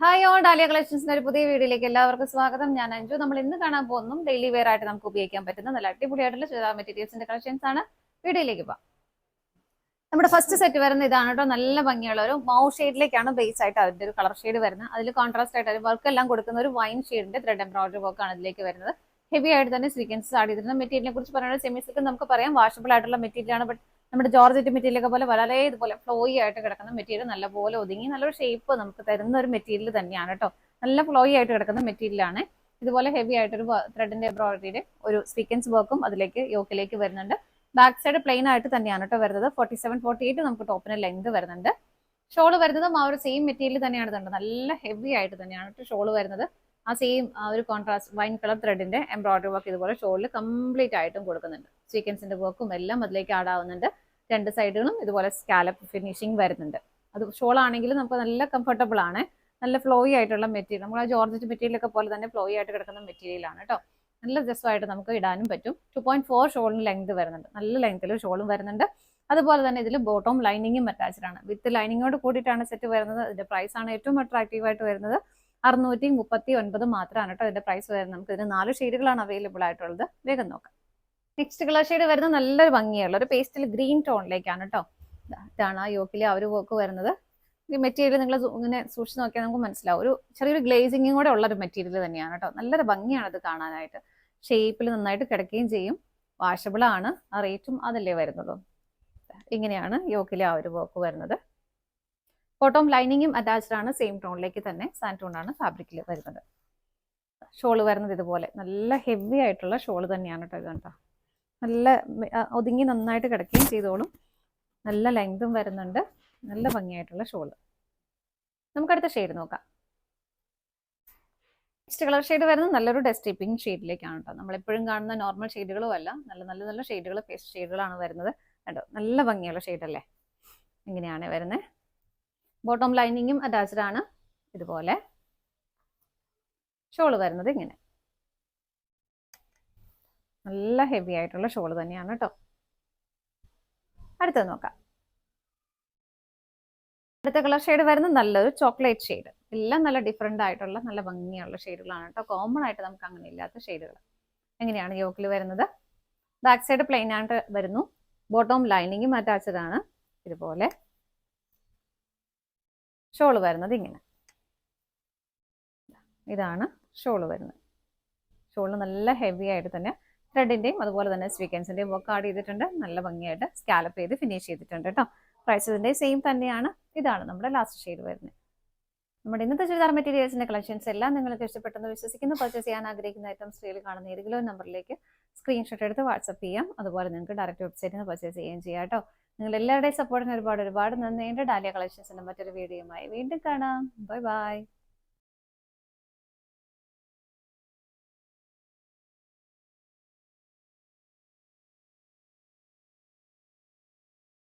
Hi all dahlia കളക്ഷൻസിന്റെ ഒരു പുതിയ വീഡിയോയിലേക്ക് എല്ലാവർക്കും സ്വാഗതം. ഞാൻ അഞ്ജു. നമ്മൾ ഇന്ന് കാണാൻ പോകുന്നു ഡെയിലി വെയർ ആയിട്ട് നമുക്ക് ഉപയോഗിക്കാൻ പറ്റുന്ന നല്ല അടിപൊളിയായിട്ടുള്ള ചുരിദാർ മെറ്റീരിയൽസിന്റെ കളക്ഷൻസ് ആണ്. വീഡിയോയിലേക്ക് പോകാം. നമ്മുടെ ഫസ്റ്റ് സെറ്റ് വരുന്ന ഇതാണ് കേട്ടോ. നല്ല ഭംഗിയുള്ള ഒരു മൗ ഷെയ്ഡിലേക്കാണ് ബേസ് ആയിട്ട് അതിന്റെ ഒരു കളർ ഷെയ്ഡ് വരുന്നത്. അതിൽ കോൺട്രാസ്റ്റ് ആയിട്ട് ഒരു വർക്ക് എല്ലാം കൊടുക്കുന്ന ഒരു വൈൻ ഷെയ്ഡിന്റെ ത്രെഡ് എംബ്രോയിഡറി വർക്ക് ആണ് ഇതിലേക്ക് വരുന്നത്. ഹെവി ആയിട്ട് തന്നെ സീക്വൻസ് ആഡ് ചെയ്തിരുന്ന മെറ്റീരിയലിനെ കുറിച്ച് പറയുന്നത് സെമി സിൽക്ക് നമുക്ക് പറയാം വാഷബിൾ ആയിട്ടുള്ള മെറ്റീരിയൽ ആണ്. ബട്ട് നമ്മുടെ ജോർജറ്റ് മെറ്റീരിയൽ ഒക്കെ പോലെ വളരെ ഇതുപോലെ ഫ്ലോയി ആയിട്ട് കിടക്കുന്ന മെറ്റീരിയൽ നല്ലപോലെ ഒതുങ്ങി നല്ലൊരു ഷേപ്പ് നമുക്ക് തരുന്ന ഒരു മെറ്റീരിയൽ തന്നെയാണ് കേട്ടോ. നല്ല ഫ്ലോയി ആയിട്ട് കിടക്കുന്ന മെറ്റീരിയൽ ആണ്. ഇതുപോലെ ഹെവി ആയിട്ടൊരു ത്രെഡിന്റെ എംബ്രോയിഡറിയുടെ ഒരു സീക്വൻസ് വർക്കും അതിലേക്ക് യോക്കിലേക്ക് വരുന്നുണ്ട്. ബാക്ക് സൈഡ് പ്ലെയിൻ ആയിട്ട് തന്നെയാണ് കേട്ടോ വരുന്നത്. 47-48 നമുക്ക് ടോപ്പിന് ലെങ്ത് വരുന്നുണ്ട്. ഷോള് വരുന്നതും ആ ഒരു സെയിം മെറ്റീരിയൽ തന്നെയാണ് കണ്ടത്. നല്ല ഹെവി ആയിട്ട് തന്നെയാണ് ഷോള് വരുന്നത്. ആ സെയിം ആ ഒരു കോൺട്രാസ്റ്റ് വൈൻ കളർ ത്രെഡിന്റെ എംബ്രോയിഡറി വർക്ക് ഇതുപോലെ ഷോളിൽ കംപ്ലീറ്റ് ആയിട്ടും കൊടുക്കുന്നുണ്ട്. സീക്വൻസിന്റെ വർക്കും എല്ലാം അതിലേക്ക് ആഡ് ആവുന്നുണ്ട്. രണ്ട് സൈഡുകളും ഇതുപോലെ സ്കാലപ്പ് ഫിനിഷിംഗ് വരുന്നുണ്ട്. അത് ഷോൾ ആണെങ്കിൽ നമുക്ക് നല്ല കംഫർട്ടബിൾ ആണ്. നല്ല ഫ്ലോയി ആയിട്ടുള്ള മെറ്റീരിയൽ, നമ്മൾ ആ ജോർജറ്റ് മെറ്റീരിയൽ ഒക്കെ പോലെ തന്നെ ഫ്ലോയി ആയിട്ട് കിടക്കുന്ന മെറ്റീരിയൽ ആണ് കേട്ടോ. നല്ല രസമായിട്ട് നമുക്ക് ഇടാനും പറ്റും. 2.4 ഷോളിന് ലെങ്ത് വരുന്നുണ്ട്. നല്ല ലെങ്ത്തിൽ ഷോളും വരുന്നുണ്ട്. അതുപോലെ തന്നെ ഇതിൽ ബോട്ടം ലൈനിങ്ങും അറ്റാച്ച്ഡ് ആണ്. വിത്ത് ലൈനിങ്ങോട് കൂടിയിട്ടാണ് സെറ്റ് വരുന്നത്. ഇതിന്റെ പ്രൈസ് ആണ് ഏറ്റവും അട്രാക്റ്റീവ് ആയിട്ട് വരുന്നത്. 639 മാത്രമാണ് കേട്ടോ ഇതിന്റെ പ്രൈസ് വരുന്നത്. നമുക്ക് ഇതിന് 4 ഷെയ്ഡുകളാണ് അവൈലബിൾ ആയിട്ടുള്ളത്. വേഗം നോക്കാം. നെക്സ്റ്റ് കളർ ഷെയ്ഡ് വരുന്നത് നല്ലൊരു ഭംഗിയുള്ള ഒരു പേസ്റ്റൽ ഗ്രീൻ ടോണിലേക്കാണ് കേട്ടോ. ഇതാണ് ആ യോക്കിലെ ആ ഒരു വർക്ക് വരുന്നത്. ഈ മെറ്റീരിയൽ നിങ്ങൾ ഇങ്ങനെ സൂക്ഷിച്ച് നോക്കിയാൽ നമുക്ക് മനസ്സിലാവും. ഒരു ചെറിയൊരു ഗ്ലേസിങ്ങും കൂടെ ഉള്ള ഒരു മെറ്റീരിയൽ തന്നെയാണ് കേട്ടോ. നല്ലൊരു ഭംഗിയാണ് ഇത് കാണാനായിട്ട്. ഷേപ്പിൽ നന്നായിട്ട് കിടക്കുകയും ചെയ്യും. വാഷബിൾ ആണ്. ആ റേറ്റും അതല്ലേ വരുന്നുള്ളൂ. ഇങ്ങനെയാണ് യോക്കിലെ ആ ഒരു വർക്ക് വരുന്നത്. ബോട്ടം ലൈനിങ്ങും അറ്റാച്ച്ഡ് ആണ്. സെയിം ടോണിലേക്ക് തന്നെ സാൻഡ് ടോണാണ് ഫാബ്രിക്കിൽ വരുന്നത്. ഷോള് വരുന്നത് ഇതുപോലെ നല്ല ഹെവി ആയിട്ടുള്ള ഷോള് തന്നെയാണ് കേട്ടോ. ഇത് കണ്ടോ, നല്ല ഒതുങ്ങി നന്നായിട്ട് കിടക്കുകയും ചെയ്തോളും. നല്ല ലെങ്തും വരുന്നുണ്ട്. നല്ല ഭംഗിയായിട്ടുള്ള ഷോള്. നമുക്കടുത്ത ഷെയ്ഡ് നോക്കാം. നെക്സ്റ്റ് കളർ ഷെയ്ഡ് വരുന്നത് നല്ലൊരു ഡസ്റ്റി പിങ്ക് ഷെയ്ഡിലേക്കാണ് കേട്ടോ. നമ്മളെപ്പോഴും കാണുന്ന നോർമൽ ഷെയ്ഡുകളും അല്ല, നല്ല നല്ല നല്ല ഷെയ്ഡുകൾ, പേസ്റ്റ് ഷെയ്ഡുകളാണ് വരുന്നത് കേട്ടോ. നല്ല ഭംഗിയുള്ള ഷെയ്ഡല്ലേ. ഇങ്ങനെയാണ് വരുന്നത്. ബോട്ടം ലൈനിങ്ങും അറ്റാച്ച്ഡ് ആണ്. ഇതുപോലെ ഷോള് വരുന്നത് ഇങ്ങനെ നല്ല ഹെവി ആയിട്ടുള്ള ഷോള് തന്നെയാണ് കേട്ടോ. അടുത്തത് നോക്കാം. അടുത്ത കളർ ഷെയ്ഡ് വരുന്നത് നല്ലൊരു ചോക്ലേറ്റ് ഷെയ്ഡ്. എല്ലാം നല്ല ഡിഫറെന്റ് ആയിട്ടുള്ള നല്ല ഭംഗിയുള്ള ഷെയ്ഡുകളാണ് കേട്ടോ. കോമൺ ആയിട്ട് നമുക്ക് അങ്ങനെ ഇല്ലാത്ത ഷെയ്ഡുകൾ. എങ്ങനെയാണ് യോക്കിൽ വരുന്നത്. ബാക്ക് സൈഡ് പ്ലെയിൻ ആയിട്ട് വരുന്നു. ബോട്ടം ലൈനിങ്ങും അറ്റാച്ച്ഡ് ആണ്. ഇതുപോലെ ഷോള് വരുന്നത് ഇങ്ങനെ. ഇതാണ് ഷോള് വരുന്നത്. ഷോള് നല്ല ഹെവി ആയിട്ട് തന്നെ ത്രെഡിന്റെയും അതുപോലെ തന്നെ സ്വീക്കൻസിന്റെയും വർക്ക് ആഡ് ചെയ്തിട്ടുണ്ട്. നല്ല ഭംഗിയായിട്ട് സ്കാലപ്പ് ചെയ്ത് ഫിനിഷ് ചെയ്തിട്ടുണ്ട് കേട്ടോ. പ്രൈസ് ഇതിന്റെ സെയിം തന്നെയാണ്. ഇതാണ് നമ്മുടെ ലാസ്റ്റ് ഷെയ്ഡ് വരുന്നത്. നമ്മുടെ ഇന്നത്തെ ചുരിദാർ മെറ്റീരിയൽസിന്റെ കളക്ഷൻസ് എല്ലാം നിങ്ങൾക്ക് ഇഷ്ടപ്പെട്ടെന്ന് വിശ്വസിക്കുന്നു. പർച്ചേസ് ചെയ്യാൻ ആഗ്രഹിക്കുന്ന ഐറ്റംസ് സ്ക്രീനിൽ കാണുന്ന ഏതെങ്കിലും നമ്പറിലേക്ക് സ്ക്രീൻഷോട്ട് എടുത്ത് വാട്സ്ആപ്പ് ചെയ്യാം. അതുപോലെ നിങ്ങൾക്ക് ഡയറക്റ്റ് വെബ്സൈറ്റിൽ നിന്ന് പർച്ചേസ് ചെയ്യുകയും ചെയ്യാം കേട്ടോ. നിങ്ങൾ എല്ലാവരുടെയും സപ്പോർട്ടിന് ഒരുപാട് നന്ദിയുണ്ട്. ഡാലിയ കളക്ഷൻസിന്റെ മറ്റൊരു വീഡിയോയുമായി വീണ്ടും കാണാം. Bye bye.